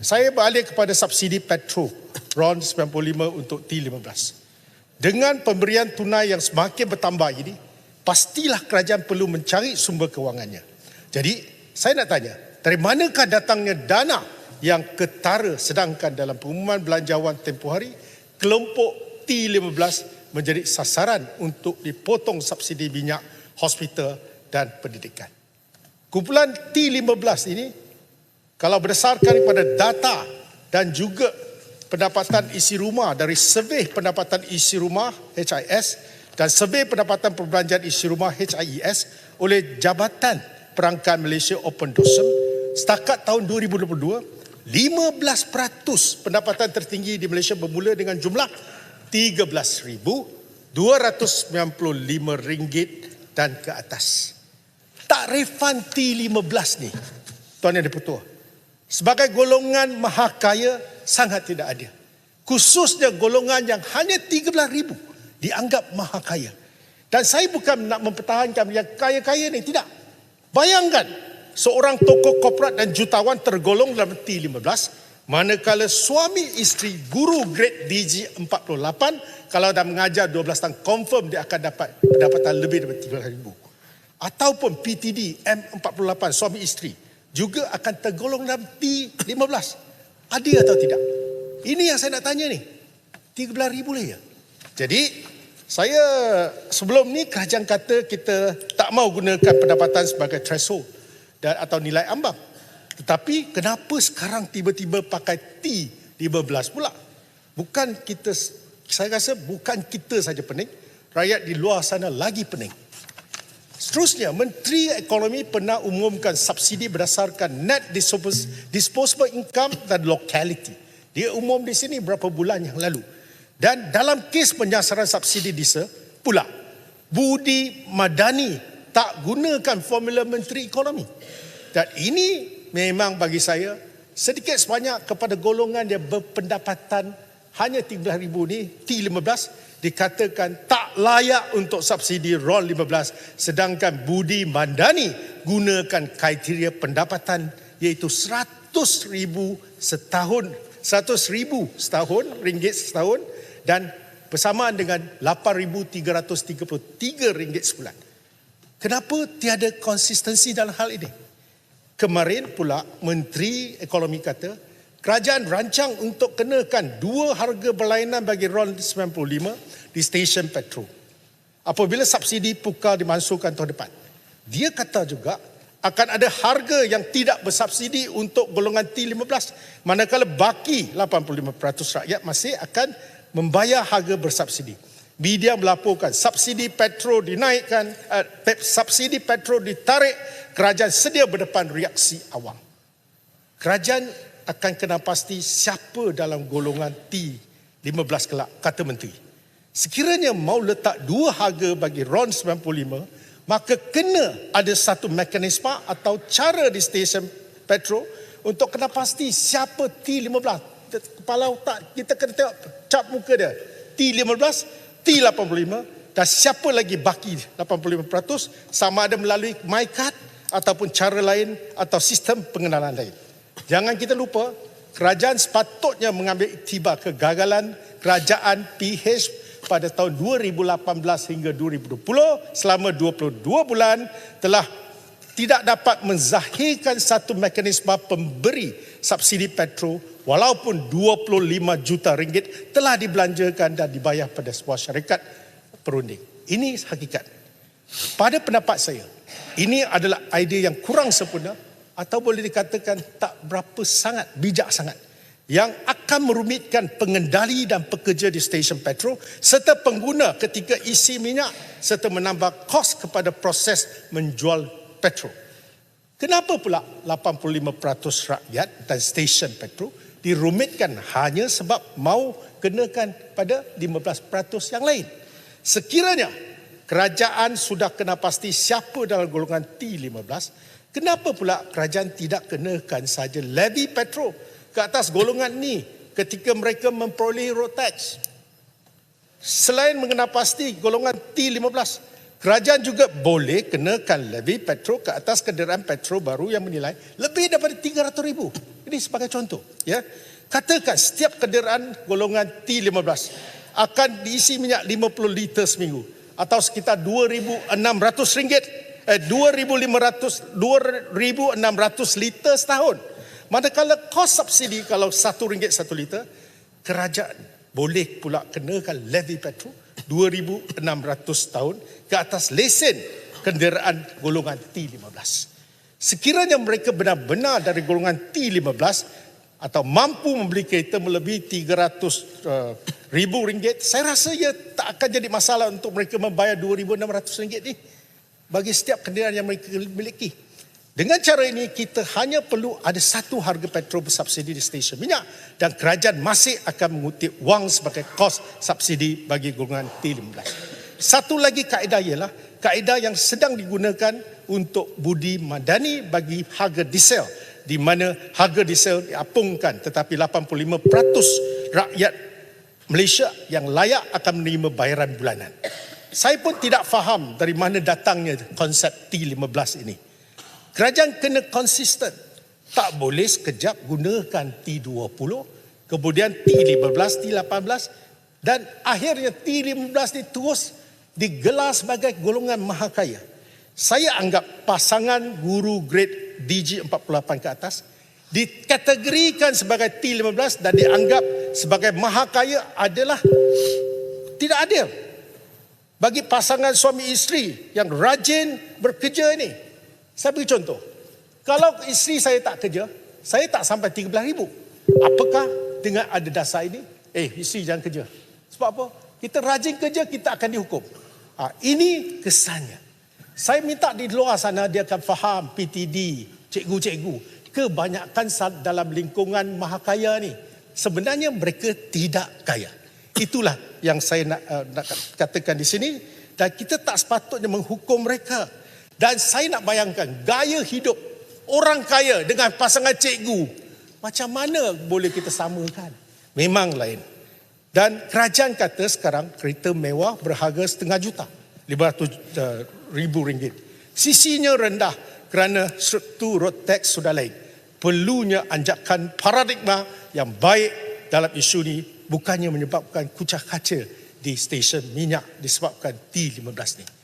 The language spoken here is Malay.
Saya beralih kepada subsidi petrol RON 95 untuk T15. Dengan pemberian tunai yang semakin bertambah ini, pastilah kerajaan perlu mencari sumber kewangannya. Jadi, saya nak tanya, dari manakah datangnya dana yang ketara, sedangkan dalam pengumuman belanjawan tempoh hari, kelompok T15 menjadi sasaran untuk dipotong subsidi minyak, hospital dan pendidikan. Kumpulan T15 ini, kalau berdasarkan kepada data dan juga pendapatan isi rumah dari Survey Pendapatan Isi Rumah HIS dan Survey Pendapatan Perbelanjaan Isi Rumah HIES oleh Jabatan Perangkat Malaysia Open Dossum, setakat tahun 2022, 15% pendapatan tertinggi di Malaysia bermula dengan jumlah RM13,295 dan ke atas. Takrifan T15 ni, Tuan Yang di-Pertua, sebagai golongan maha kaya sangat tidak adil. Khususnya golongan yang hanya 13,000 dianggap maha kaya. Dan saya bukan nak mempertahankan yang kaya-kaya ni, tidak. Bayangkan seorang tokoh korporat dan jutawan tergolong dalam T15, manakala suami isteri guru grade DG48 kalau dah mengajar 12 tahun confirm dia akan dapat pendapatan lebih daripada 13,000. Ataupun PTD M48 suami isteri juga akan tergolong dalam T15. Adil atau tidak? Ini yang saya nak tanya ni. 13,000 lah ya. Jadi, saya sebelum ni kerajaan kata kita tak mau gunakan pendapatan sebagai threshold dan atau nilai ambang. Tetapi kenapa sekarang tiba-tiba pakai T15 pula? Bukan kita, saya rasa bukan kita saja pening, rakyat di luar sana lagi pening. Seterusnya, Menteri Ekonomi pernah umumkan subsidi berdasarkan net disposable income dan locality. Dia umum di sini berapa bulan yang lalu. Dan dalam kes penyasaran subsidi diesel pula, Budi Madani tak gunakan formula Menteri Ekonomi. Dan ini memang bagi saya sedikit sebanyak kepada golongan yang berpendapatan hanya 13,000 ni, T15, dikatakan tak layak untuk subsidi RON 15, sedangkan Budi Mandani gunakan kriteria pendapatan iaitu 100,000 setahun, 100,000 setahun, ringgit setahun, dan bersamaan dengan 8,333 ringgit sebulan. Kenapa tiada konsistensi dalam hal ini? Kemarin pula Menteri Ekonomi kata kerajaan rancang untuk kenakan 2 harga berlainan bagi RON 95 di stesen petrol apabila subsidi pukal dimansuhkan tahun depan. Dia kata juga akan ada harga yang tidak bersubsidi untuk golongan T15, manakala baki 85% rakyat masih akan membayar harga bersubsidi. Media melaporkan subsidi petrol dinaikkan, subsidi petrol ditarik, kerajaan sedia berdepan reaksi awam. Kerajaan akan kena pasti siapa dalam golongan T15 kelak, kata Menteri. Sekiranya mau letak 2 harga bagi RON 95, maka kena ada satu mekanisme atau cara di stesen petrol untuk kena pasti siapa T15. Kepala otak kita kena tengok cap muka dia. T15, T85 dan siapa lagi baki 85% sama ada melalui MyCard ataupun cara lain atau sistem pengenalan lain. Jangan kita lupa, kerajaan sepatutnya mengambil iktibar kegagalan kerajaan PH pada tahun 2018 hingga 2020 selama 22 bulan telah tidak dapat menzahirkan satu mekanisme pemberi subsidi petrol walaupun 25 juta ringgit telah dibelanjakan dan dibayar pada sebuah syarikat perunding. Ini hakikat. Pada pendapat saya, ini adalah idea yang kurang sempurna atau boleh dikatakan tak berapa sangat, bijak sangat, yang akan merumitkan pengendali dan pekerja di stesen petrol serta pengguna ketika isi minyak serta menambah kos kepada proses menjual petrol. Kenapa pula 85% rakyat dan stesen petrol dirumitkan hanya sebab mau kenakan pada 15% yang lain? Sekiranya kerajaan sudah kena pasti siapa dalam golongan T15, kenapa pula kerajaan tidak kenakan saja levy petrol ke atas golongan ni ketika mereka memperoleh road tax? Selain mengenal pasti golongan T15, kerajaan juga boleh kenakan levy petrol ke atas kenderaan petrol baru yang menilai lebih daripada 300,000. Ini sebagai contoh. Ya. Katakan setiap kenderaan golongan T15 akan diisi minyak 50 liter seminggu atau sekitar RM2,600 liter setahun. Manakala kos subsidi kalau RM1 1 liter, kerajaan boleh pula kenakan levy petrol RM2,600 tahun ke atas lesen kenderaan golongan T15. Sekiranya mereka benar-benar dari golongan T15 atau mampu membeli kereta melebihi RM300,000, saya rasa ia tak akan jadi masalah untuk mereka membayar RM2,600 ni bagi setiap kenderaan yang mereka miliki. Dengan cara ini, kita hanya perlu ada satu harga petrol bersubsidi di stesen minyak dan kerajaan masih akan mengutip wang sebagai kos subsidi bagi golongan T15. Satu lagi kaedah ialah kaedah yang sedang digunakan untuk budi madani bagi harga diesel, di mana harga diesel diapungkan tetapi 85% rakyat Malaysia yang layak akan menerima bayaran bulanan. Saya pun tidak faham dari mana datangnya konsep T15 ini. Kerajaan kena konsisten. Tak boleh sekejap gunakan T20, kemudian T15, T18 dan akhirnya T15 ni terus digelar sebagai golongan mahakaya. Saya anggap pasangan guru grade DG48 ke atas dikategorikan sebagai T15 dan dianggap sebagai mahakaya adalah tidak adil bagi pasangan suami isteri yang rajin bekerja ini. Saya beri contoh. Kalau isteri saya tak kerja, saya tak sampai 13,000. Apakah dengan ada dasar ini? Isteri jangan kerja. Sebab apa? Kita rajin kerja, kita akan dihukum. Ini kesannya. Saya minta di luar sana dia akan faham PTD, cikgu-cikgu. Kebanyakan dalam lingkungan mahakaya ni, sebenarnya mereka tidak kaya. Itulah yang saya nak katakan di sini. Dan kita tak sepatutnya menghukum mereka. Dan saya nak bayangkan gaya hidup orang kaya dengan pasangan cikgu. Macam mana boleh kita samakan? Memang lain. Dan kerajaan kata sekarang kereta mewah berharga RM500,000, RM500,000. Sisinya rendah kerana struktur road tax sudah lain. Perlunya anjakan paradigma yang baik dalam isu ini, bukannya menyebabkan kucak kaca di stesen minyak disebabkan T15 ni.